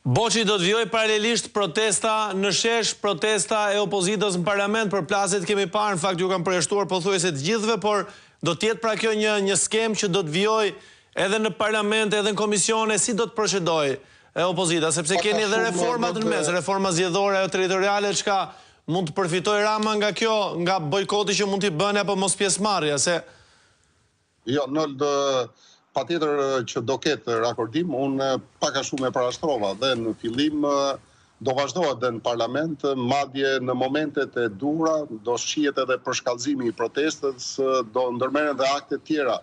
Boçi do të vijojë paralelisht protesta në shesh, protesta e opozitës në parlament, për plaset kemi parë, në fakt ju kam përjashtuar pothuajse të gjithëve, por do të jetë pra kjo një skem që do të vijojë edhe në parlament, edhe në komisione, si do të procedojë opozita, sepse keni edhe reformat në mes, reforma zgjedhore ajo territoriale, çka mund të përfitojë Rama nga kjo, nga bojkoti që mund t'i bënë apo mos pjesëmarrja, se jo, patjetër që do ketë rakordim, unë pak a shumë e parashtrova dhe në fillim do vazhdohet dhe në parlament, madje në momentet e duhura do shihet edhe përshkallëzimi i protestës, do ndërmerren dhe akte tjera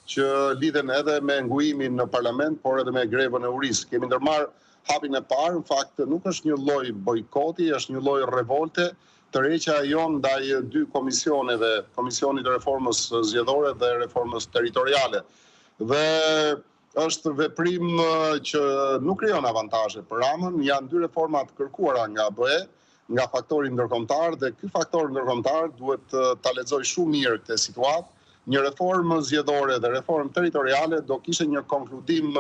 që lidhen edhe me nguimin në parlament, por edhe me grevën e urisë. Kemi ndërmarrë hapin e parë, në fakt nuk është një lloj bojkoti, është një lloj revolte, tërheqja jon ndaj dy komisioneve, Komisionit të Reformës Zgjedhore dhe Reformës Territoriale. Dhe është veprim që nuk krijon avantazhe për Ramën, janë dy reformat kërkuara nga BE, nga faktori ndërkombëtar, dhe ky faktor ndërkombëtar duhet ta lexoj shumë mirë këtë situatë. Një reformë zgjedhore dhe reformë territoriale do kishte një konkludim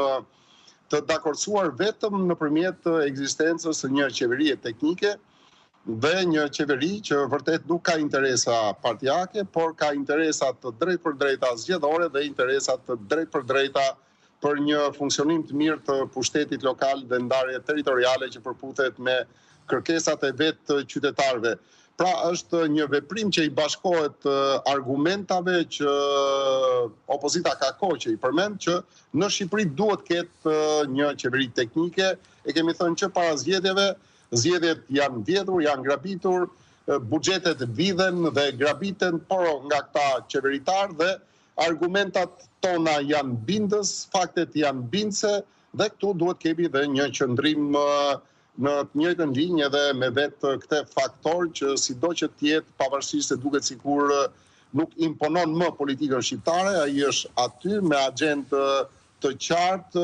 të dakordsuar vetëm nëpërmjet ekzistencës së një qeverie teknike dhe një qeveri që vërtet nuk ka interesa partijake, por ka interesa të drejtpërdrejta zgjedhore dhe interesa të drejtpërdrejta për një funksionim të mirë të pushtetit lokal dhe ndarje territoriale që përputhet me kërkesat e vet të qytetarëve. Pra është një veprim që i bashkohet argumentave që opozita ka kohë që i përmend që në Shqipëri duhet ketë një qeveri teknike, e kemi thënë që para zgjedhjeve, zgjedhjet janë vjedhur, janë grabitur, buxhetet vidhen dhe grabiten, por nga këta qeveritar dhe argumentat tona janë bindës, faktet janë bindëse dhe këtu duhet kemi dhe një qëndrim në të njëjtën linjë edhe me vetë këtë faktor që sido që të jetë, pavarësisht se duket sikur nuk imponon më politikën shqiptare, ai është aty me agjendë të qartë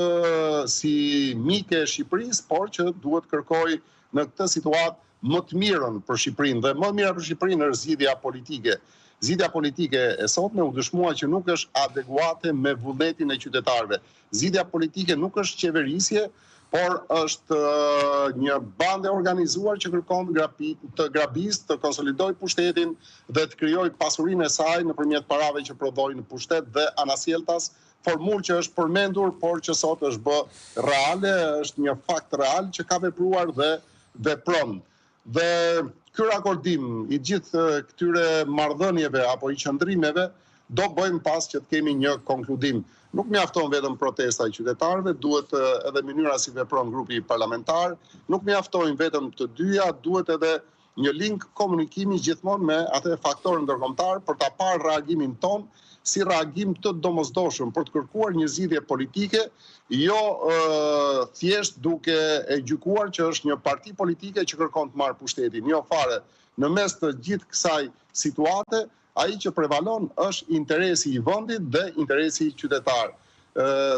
si mike e Shqipërisë, por që duhet kërkoj në këtë situatë më të mirën për Shqipërinë, dhe më mira për Shqipërinë është zgjidhja politike. Zgjidhja politike e sotme u dëshmua që nuk është adekuate me vullnetin e qytetarëve. Zgjidhja politike nuk është qeverisje, por është një bande organizuar që kërkon të grabisë, të konsolidojë pushtetin dhe të krijojë pasurinë e saj nëpërmjet parave që prodhojnë në pushtet dhe anasjelltas, formulë që është përmendur, por që sot është bë reale, është një fakt real që ka vepruar dhe vepron. Dhe ky rakordim i gjithë këtyre marrëdhënieve apo i qëndrimeve do bëjmë pas që të kemi një konkludim. Nuk mjafton vetëm protesta e qytetarëve, duhet edhe mënyra si vepron grupi parlamentar, nuk mjaftojnë vetëm të dyja, duhet edhe një link komunikimi gjithmonë me atë faktor ndërkombëtar për ta parë reagimin ton si reagim të domosdoshëm për të kërkuar një zgjidhje politike, jo thjesht duke e gjykuar që është një parti politike që kërkon të marrë pushtetin. Jo fare, në mes të gjithë kësaj situate, ai që prevalon është interesi i vendit dhe interesi i qytetar.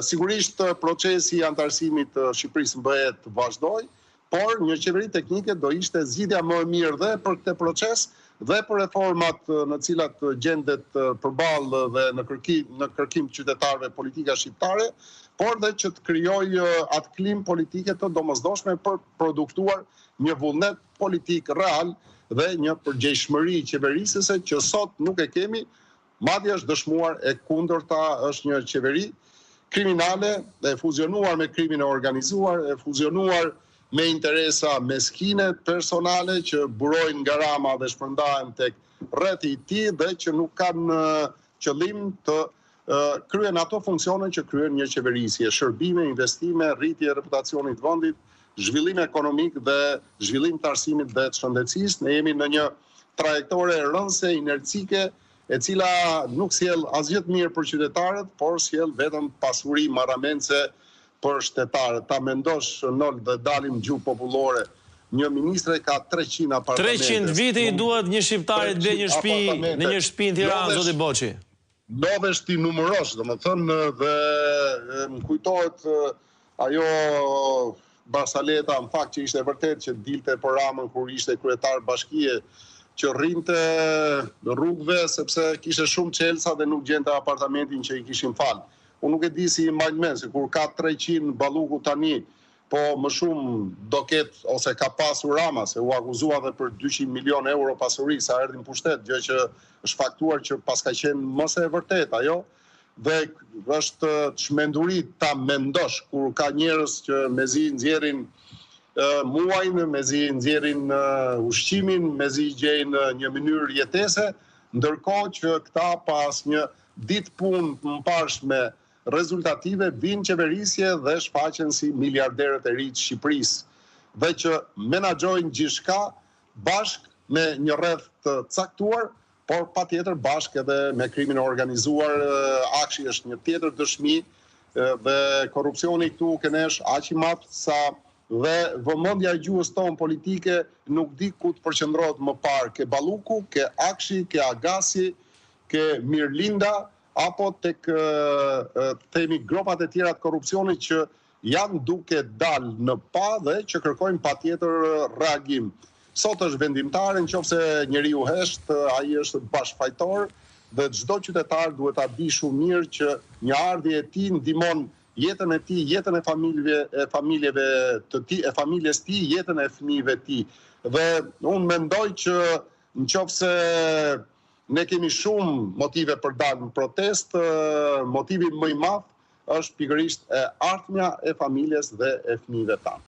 Sigurisht procesi i antarësimit të Shqipërisë në BE të vazhdojë, por një qeveri teknike do ishte zgjidhja më e mirë dhe për këtë proces dhe për reformat në cilat gjendet përballë dhe në kërkim të qytetarëve politika shqiptare, por dhe që të krijojë atë klim politike të domosdoshme për produktuar një vullnet politik real dhe një përgjegjshmëri qeverisëse që sot nuk e kemi, madje është dëshmuar e kundërta, është një qeveri kriminale, e fuzionuar me krimin e organizuar, e fuzionuar me interesa meskine, personale, që burojnë nga Rama dhe shpërndahen tek rreti i tij dhe që nuk kanë qëllim të kryen ato funksione që kryen një qeverisje, shërbime, investime, rritje e reputacionit të vendit, zhvillim ekonomik dhe zhvillim të arsimit dhe të shëndetësisë. Ne jemi në një trajektore rënëse, inercike, e cila nuk sjell asgjë të mirë për qytetarët, por sjell vetëm pasuri marramense për shtetarët. Ta mendosh, Nol, dhe dalim gjuhë popullore, një ministre ka 300 apartamente. 300 vite i duhet një shqiptari të blejë një shtëpi në një shtëpi në Tiranë, zoti Boçi. Lodhesh ti numërosh, domethënë, dhe më kujtohet ajo Barsaleta, në fakt që ishte vërtet që dilte për Ramën kur ishte kryetar bashkie, që rrinte rrugëve sepse kishte shumë çelësa dhe nuk gjente apartamentin që i kishin falë. Unë nuk e di si i mbajnë mend, se kur ka 300 balluku tani po më shumë do ketë ose ka pasur Rama, se u akuzua dhe për 200 milion euro pasuri sa erdhi në pushtet, gjë që është faktuar që pas ka qenë mos e vërtet ajo, dhe është çmenduri ta mendosh kur ka njerëz që mezi nxjerrin muajnë, mezi nxjerrin ushqimin, mezi gjejnë një mënyrë jetese, ndërkohë që këta pas një ditë punë mbarshme rezultative vinë qeverisje dhe shfaqen si miliarderët e ri të Shqipërisë, dhe që menaxhojnë gjithçka bashkë me një rreth të caktuar, por patjetër bashkë edhe me krimin e organizuar. Akshi është një tjetër dëshmi dhe korrupsioni këtu kenesh aq i madh sa dhe vëmendja e gjuhës tonë politike nuk di ku të përqendrohet më parë, ke Balluku, ke Akshi, ke Agasi, ke Mirlinda, apo tek themi gropat e tjera të korrupsionit që janë duke dalë në pa dhe që kërkojnë patjetër reagim. Sot është vendimtare, nëse njeriu hesht, ai është bashkëfajtor dhe çdo qytetar duhet ta di shumë mirë që një ardhje e tij ndihmon jetën e tij, jetën e familjeve të tij, e familjes tij, jetën e fëmijëve të tij. Dhe unë mendoj që nëse ne kemi shumë motive për dalë në protest, motivi më i madh është pikërisht e ardhmja e familjes dhe e fëmijëve tanë.